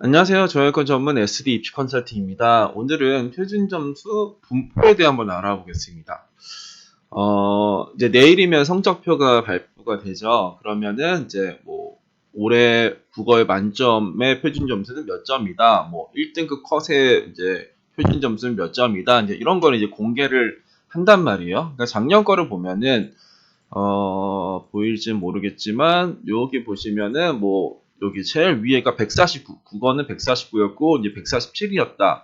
안녕하세요. 저혈권 전문 SD 입시 컨설팅입니다. 오늘은 표준 점수 분포에 대해 한번 알아보겠습니다. 이제 내일이면 성적표가 발표가 되죠. 그러면은 이제 뭐 올해 국어의 만점의 표준 점수는 몇 점이다. 뭐 1등급 컷의 이제 표준 점수는 몇 점이다. 이제 이런 거를 이제 공개를 한단 말이에요. 그러니까 작년 거를 보면은 보일진 모르겠지만 여기 보시면은 뭐 여기 제일 위에가 149, 국어는 149였고 이제 147이었다.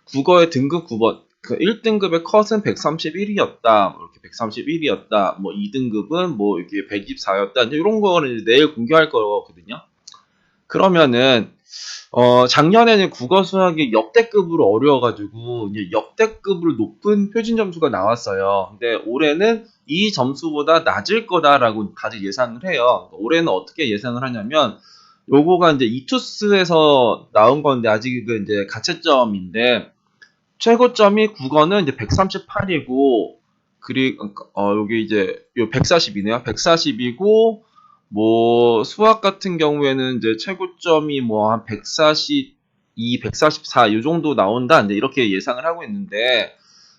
국어의 등급 9번, 그 1등급의 컷은 131이었다. 이렇게 131이었다. 뭐 2등급은 뭐 이렇게 124였다. 이제 이런 거는 이제 내일 공개할 거거든요. 그러면은 작년에는 국어 수학이 역대급으로 어려워가지고 이제 역대급으로 높은 표준 점수가 나왔어요. 근데 올해는 이 점수보다 낮을 거다라고 다들 예상을 해요. 올해는 어떻게 예상을 하냐면 요거가 이제 이투스에서 나온 건데 아직은 이제 가채점인데 최고점이 국어는 이제 138이고 그리고 여기 이제 요 140이네요. 140이고 뭐 수학 같은 경우에는 이제 최고점이 뭐 한 142, 144 이 정도 나온다. 이제 이렇게 예상을 하고 있는데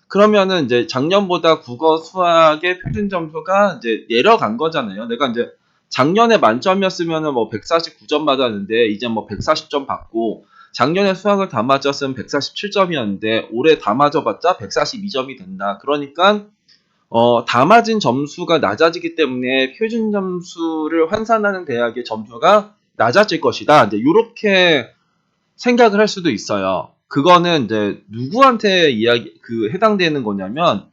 그러면은 이제 작년보다 국어 수학의 표준 점수가 이제 내려간 거잖아요. 내가 이제 작년에 만점이었으면은 뭐 149점 받았는데 이제 뭐 140점 받고 작년에 수학을 다 맞았으면 147점이었는데 올해 다 맞아봤자 142점이 된다. 그러니까 다 맞은 점수가 낮아지기 때문에 표준 점수를 환산하는 대학의 점수가 낮아질 것이다. 이제 이렇게 생각을 할 수도 있어요. 그거는 이제 누구한테 해당되는 거냐면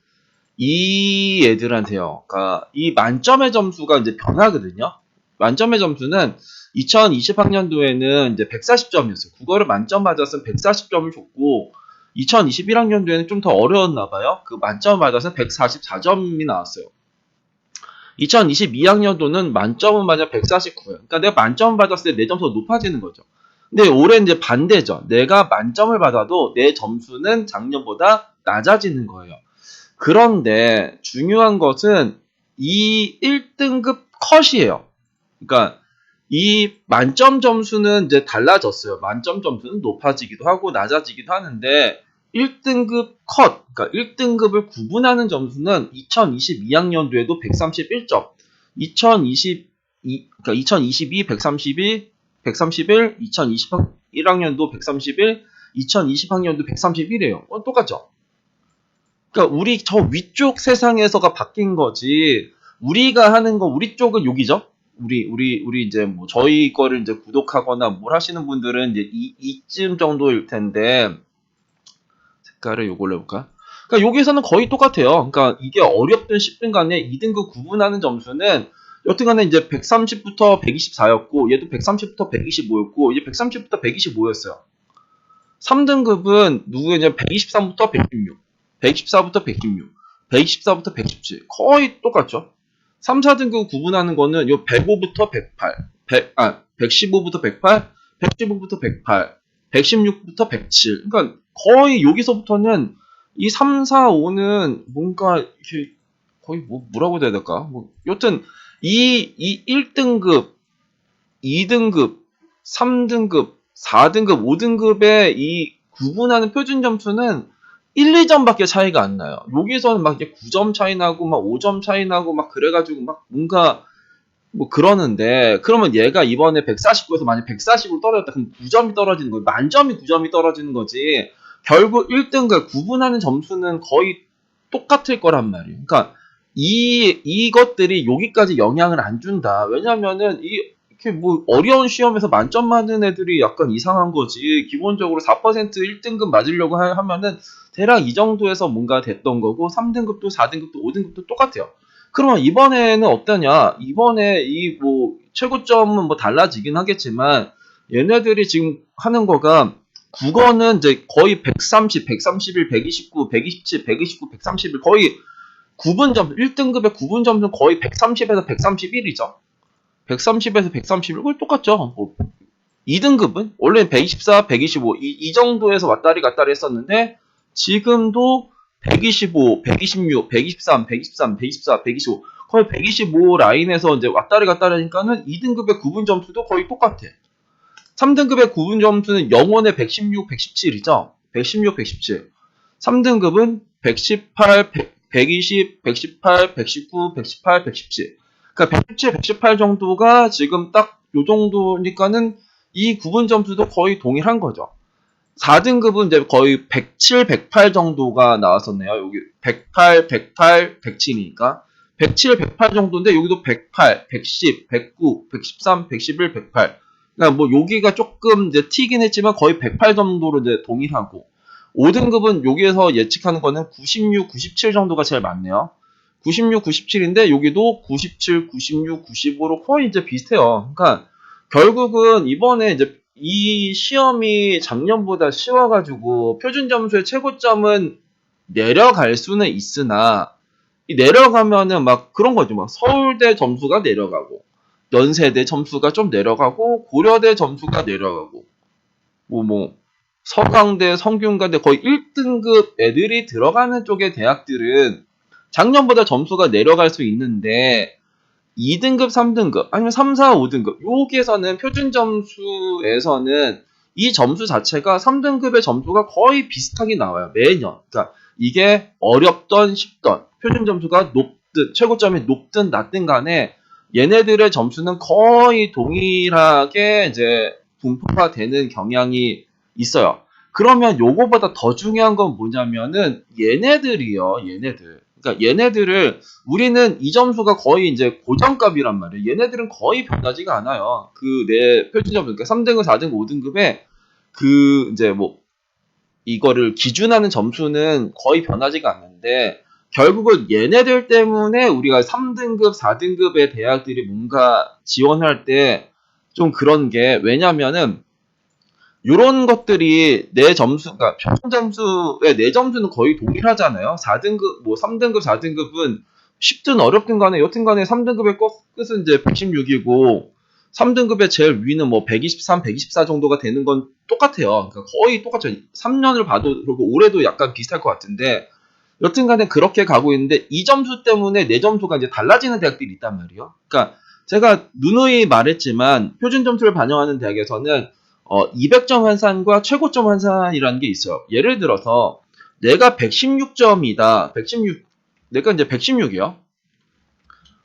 이 애들한테요. 그러니까 이 만점의 점수가 이제 변하거든요. 만점의 점수는 2020학년도에는 이제 140점이었어요. 국어를 만점 맞았으면 140점을 줬고 2021학년도에는 좀 더 어려웠나 봐요. 그 만점 맞아서 144점이 나왔어요. 2022학년도는 만점은 맞아 149예요. 그러니까 내가 만점 받았을 때 내 점수가 높아지는 거죠. 근데 올해는 이제 반대죠. 내가 만점을 받아도 내 점수는 작년보다 낮아지는 거예요. 그런데 중요한 것은 이 1등급 컷이에요. 그러니까 이 만점 점수는 이제 달라졌어요. 만점 점수는 높아지기도 하고 낮아지기도 하는데 1등급 컷, 그러니까 1등급을 구분하는 점수는 2022학년도에도 131점, 2022, 그러니까 2022 131, 131, 2021학년도 131, 2020학년도 131이에요. 똑같죠? 그러니까 우리 저 위쪽 세상에서가 바뀐 거지. 우리가 하는 거 우리 쪽은 여기죠. 우리 이제 뭐 저희 거를 이제 구독하거나 뭘 하시는 분들은 이제 이쯤 정도일 텐데 색깔을 요걸로 해볼까? 그러니까 여기서는 거의 똑같아요. 그러니까 이게 어렵든 쉽든 간에 2등급 구분하는 점수는 여튼간에 이제 130부터 124였고 얘도 130부터 125였고 이제 130부터 125였어요. 3등급은 누구냐 123부터 116, 124부터 116, 124부터 117 거의 똑같죠. 3, 4등급 구분하는 거는 요 105부터 108, 115부터 108, 115부터 108, 116부터 107. 그러니까 거의 여기서부터는 이 3, 4, 5는 뭔가 이렇게 거의 뭐라고 해야 될까? 뭐 여튼 이 1등급, 2등급, 3등급, 4등급, 5등급의 이 구분하는 표준 점수는 1, 2점밖에 차이가 안 나요. 여기서는 막 이제 9점 차이 나고 막 5점 차이 나고 막 그래가지고 막 뭔가 뭐 그러는데 그러면 얘가 이번에 149에서 만약 140으로 떨어졌다 그럼 9점이 떨어지는 거예요. 만점이 9점이 떨어지는 거지. 결국 1등급 구분하는 점수는 거의 똑같을 거란 말이에요. 그러니까 이것들이 여기까지 영향을 안 준다. 왜냐면은 이렇게 뭐 어려운 시험에서 만점 맞는 애들이 약간 이상한 거지. 기본적으로 4% 1등급 맞으려고 하면은 대략 이 정도에서 뭔가 됐던 거고 3등급도 4등급도 5등급도 똑같아요. 그러면 이번에는 어떠냐? 이번에 이 뭐 최고점은 뭐 달라지긴 하겠지만 얘네들이 지금 하는 거가 국어는 이제 거의 130, 131, 129, 127, 129, 131 거의 9분 점수 1등급의 9분 점수는 거의 130에서 131이죠. 130에서 131 그걸 똑같죠. 뭐 2등급은 원래 124, 125 이 정도에서 왔다리 갔다리 했었는데 지금도 125, 126, 123, 123, 124, 125 거의 125 라인에서 이제 왔다리 갔다리 하니까는 2등급의 구분 점수도 거의 똑같아. 3등급의 구분 점수는 영원의 116, 117이죠. 116, 117. 3등급은 118, 120, 118, 119, 118, 117. 그러니까 117, 118 정도가 지금 딱 요 정도니까는 이 구분 점수도 거의 동일한 거죠. 4등급은 이제 거의 107, 108 정도가 나왔었네요. 여기 108, 108, 107이니까. 107, 108 정도인데 여기도 108, 110, 109, 113, 111, 108. 그러니까 뭐 여기가 조금 이제 튀긴 했지만 거의 108 정도로 이제 동일하고. 5등급은 여기에서 예측하는 거는 96, 97 정도가 제일 많네요. 96, 97인데 여기도 97, 96, 95로 거의 이제 비슷해요. 그러니까 결국은 이번에 이제 이 시험이 작년보다 쉬워가지고 표준 점수의 최고점은 내려갈 수는 있으나 이 내려가면은 막 그런 거죠. 막 서울대 점수가 내려가고 연세대 점수가 좀 내려가고 고려대 점수가 내려가고 뭐 서강대, 성균관대 거의 1등급 애들이 들어가는 쪽의 대학들은 작년보다 점수가 내려갈 수 있는데 2등급, 3등급 아니면 3, 4, 5등급 여기에서는 표준 점수에서는 이 점수 자체가 3등급의 점수가 거의 비슷하게 나와요. 매년. 그러니까 이게 어렵던 쉽던 표준 점수가 높든 최고점이 높든 낮든 간에 얘네들의 점수는 거의 동일하게 이제 분포가 되는 경향이 있어요. 그러면 요거보다 더 중요한 건 뭐냐면은 얘네들이요. 얘네들. 그러니까 얘네들을 우리는 이 점수가 거의 이제 고정값이란 말이에요. 얘네들은 거의 변하지가 않아요. 그 내 표준 점수 그러니까 3등급, 4등급, 5등급에 그 이제 뭐 이거를 기준하는 점수는 거의 변하지가 않는데 결국은 얘네들 때문에 우리가 3등급, 4등급의 대학들이 뭔가 지원할 때 좀 그런 게 왜냐면은 요런 것들이 내 점수, 그러니까 평균 점수의 내 점수는 거의 동일하잖아요. 4등급, 뭐 3등급, 4등급은 쉽든 어렵든 간에 여튼 간에 3등급의 끝은 이제 116이고 3등급의 제일 위는 뭐 123, 124 정도가 되는 건 똑같아요. 그러니까 거의 똑같죠. 3년을 봐도 그리고 올해도 약간 비슷할 것 같은데 여튼 간에 그렇게 가고 있는데 이 점수 때문에 내 점수가 이제 달라지는 대학들이 있단 말이에요. 그러니까 제가 누누이 말했지만 표준 점수를 반영하는 대학에서는 200점 환산과 최고점 환산이라는 게 있어요. 예를 들어서 내가 116점이다. 116 내가 이제 116이요.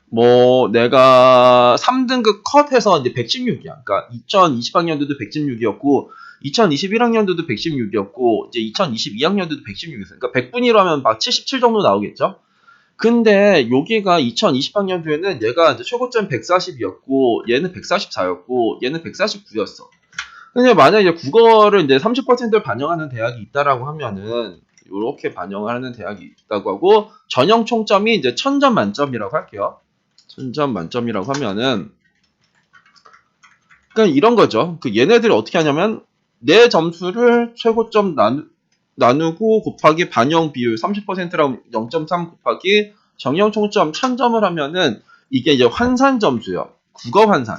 뭐 내가 3등급 컷해서 이제 116이야. 그러니까 2020학년도도 116이었고 2021학년도도 116이었고 이제 2022학년도도 116이었어요. 그러니까 100분위로 하면 막 77 정도 나오겠죠. 근데 여기가 2020학년도에는 얘가 이제 최고점 140이었고 얘는 144였고 얘는 149였어. 근데 만약에 국어를 이제 30%를 반영하는 대학이 있다라고 하면은 이렇게 반영하는 대학이 있다고 하고 전형 총점이 이제 1000점 만점이라고 할게요. 1000점 만점이라고 하면은 그러니까 이런 거죠. 그 얘네들이 어떻게 하냐면 내 점수를 최고점 나누고 곱하기 반영 비율 30%라고 0.3 곱하기 정형 총점 1000점을 하면은 이게 이제 환산 점수요. 국어 환산.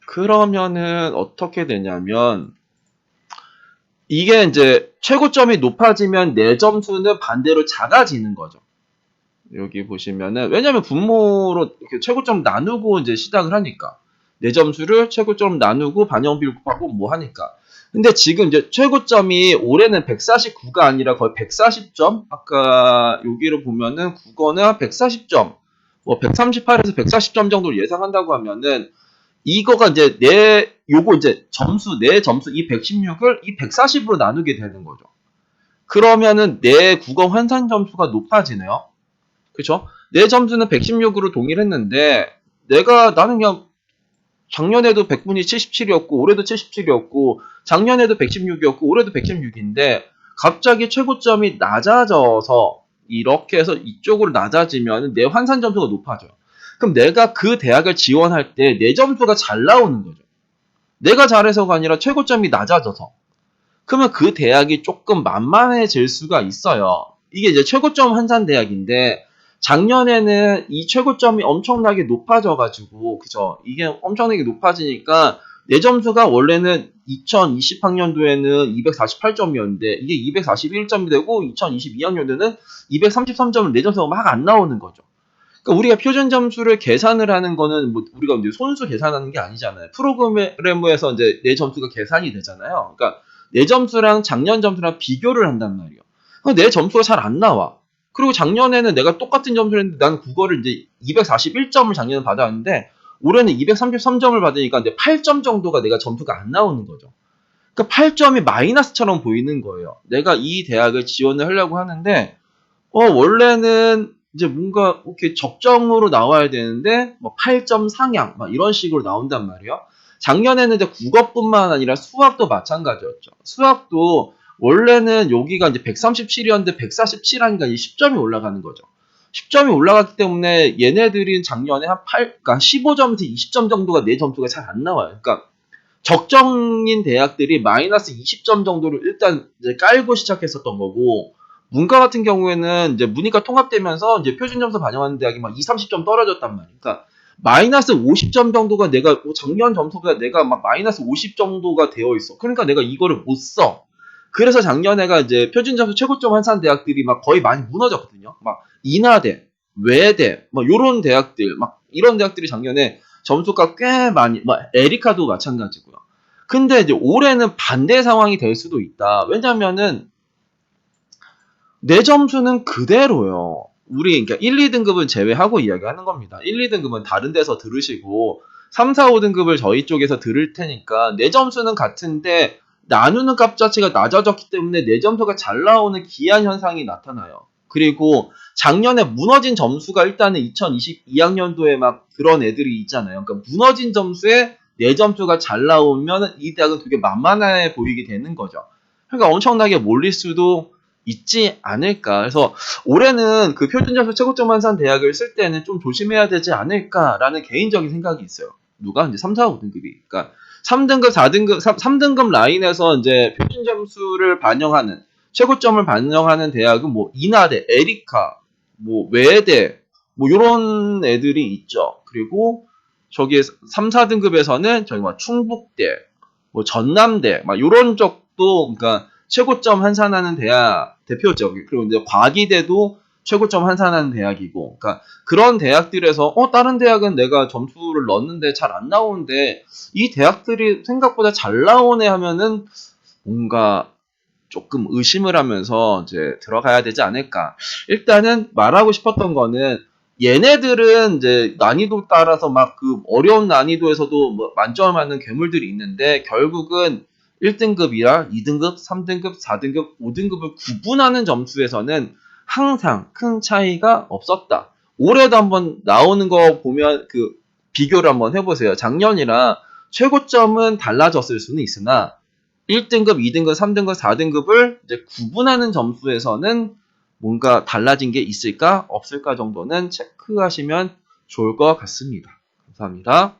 그러면은 어떻게 되냐면 이게 이제 최고점이 높아지면 내 점수는 반대로 작아지는 거죠. 여기 보시면은 왜냐면 분모로 이렇게 최고점 나누고 이제 시작을 하니까 내 점수를 최고점 나누고 반영 비율 곱하고 뭐 하니까. 근데 지금 이제 최고점이 올해는 149가 아니라 거의 140점. 아까 여기를 보면은 국어는 140점, 뭐 138에서 140점 정도를 예상한다고 하면은 이거가 이제 요거 이제 내 점수 이 116을 이 140으로 나누게 되는 거죠. 그러면은 내 국어 환산 점수가 높아지네요. 그쵸? 내 점수는 116으로 동일했는데 나는 그냥 작년에도 100분이 77이었고 올해도 77이었고 작년에도 116이었고 올해도 116인데 갑자기 최고점이 낮아져서 이렇게 해서 이쪽으로 낮아지면 내 환산 점수가 높아져요. 그럼 내가 그 대학을 지원할 때 내 점수가 잘 나오는 거죠. 내가 잘해서가 아니라 최고점이 낮아져서. 그러면 그 대학이 조금 만만해질 수가 있어요. 이게 이제 최고점 환산 대학인데 작년에는 이 최고점이 엄청나게 높아져가지고 그죠? 이게 엄청나게 높아지니까 내 점수가 원래는 2020학년도에는 248점이었는데 이게 241점이 되고 2022학년도에는 233점을 내 점수가 막 안 나오는 거죠. 그러니까 우리가 표준 점수를 계산을 하는 거는 뭐 우리가 이제 손수 계산하는 게 아니잖아요. 프로그램에서 이제 내 점수가 계산이 되잖아요. 그러니까 내 점수랑 작년 점수랑 비교를 한단 말이에요. 내 점수가 잘 안 나와. 그리고 작년에는 내가 똑같은 점수를 했는데 난 국어를 이제 241점을 작년에 받았는데 올해는 233점을 받으니까 이제 8점 정도가 내가 점수가 안 나오는 거죠. 그러니까 8점이 마이너스처럼 보이는 거예요. 내가 이 대학을 지원을 하려고 하는데 원래는 이제 뭔가 이렇게 적정으로 나와야 되는데 뭐 8점 상향 막 이런 식으로 나온단 말이에요. 작년에는 이제 국어뿐만 아니라 수학도 마찬가지였죠. 수학도 원래는 여기가 이제 137이었는데 147 하니까 10점이 올라가는 거죠. 10점이 올라갔기 때문에 얘네들은 작년에 그러니까 15점에서 20점 정도가 내 점수가 잘 안 나와요. 그러니까 적정인 대학들이 마이너스 20점 정도를 일단 이제 깔고 시작했었던 거고, 문과 같은 경우에는 이제 문이과 통합되면서 이제 표준 점수 반영하는 대학이 막 20, 30점 떨어졌단 말이에요. 그러니까 마이너스 50점 정도가 내가 작년 점수보다 내가 막 마이너스 50 정도가 되어 있어. 그러니까 내가 이거를 못 써. 그래서 작년에가 이제 표준 점수 최고점 환산 대학들이 막 거의 많이 무너졌거든요. 막 인하대, 외대, 막 요런 대학들, 막 이런 대학들이 작년에 점수가 꽤 많이, 뭐 에리카도 마찬가지고요. 근데 이제 올해는 반대 상황이 될 수도 있다. 왜냐면은 내 점수는 그대로요. 우리 그러니까 1, 2등급은 제외하고 이야기하는 겁니다. 1, 2등급은 다른 데서 들으시고 3, 4, 5등급을 저희 쪽에서 들을 테니까 내 점수는 같은데 나누는 값 자체가 낮아졌기 때문에 내 점수가 잘 나오는 기한 현상이 나타나요. 그리고 작년에 무너진 점수가 일단은 2022학년도에 막 그런 애들이 있잖아요. 그러니까 무너진 점수에 내 점수가 잘 나오면 이 대학은 되게 만만해 보이게 되는 거죠. 그러니까 엄청나게 몰릴 수도 있지 않을까. 그래서 올해는 그 표준점수 최고점 환산 대학을 쓸 때는 좀 조심해야 되지 않을까라는 개인적인 생각이 있어요. 누가? 이제 3, 4, 5등급이. 그러니까 3등급, 4등급, 3등급 라인에서 이제 표준점수를 반영하는, 최고점을 반영하는 대학은 뭐 인하대, 에리카, 뭐 외대, 뭐 요런 애들이 있죠. 그리고 저기 3, 4등급에서는 저기 뭐 충북대, 뭐 전남대, 막 요런 쪽도 그러니까 최고점 환산하는 대학 대표죠. 그리고 이제 과기대도 최고점 환산하는 대학이고, 그러니까 그런 대학들에서 다른 대학은 내가 점수를 넣었는데 잘 안 나오는데 이 대학들이 생각보다 잘 나오네 하면은 뭔가 조금 의심을 하면서 이제 들어가야 되지 않을까. 일단은 말하고 싶었던 거는 얘네들은 이제 난이도 따라서 막 그 어려운 난이도에서도 뭐 만점을 맞는 괴물들이 있는데 결국은 1등급이랑 2등급, 3등급, 4등급, 5등급을 구분하는 점수에서는 항상 큰 차이가 없었다. 올해도 한번 나오는 거 보면 그 비교를 한번 해보세요. 작년이랑 최고점은 달라졌을 수는 있으나 1등급, 2등급, 3등급, 4등급을 이제 구분하는 점수에서는 뭔가 달라진 게 있을까 없을까 정도는 체크하시면 좋을 것 같습니다. 감사합니다.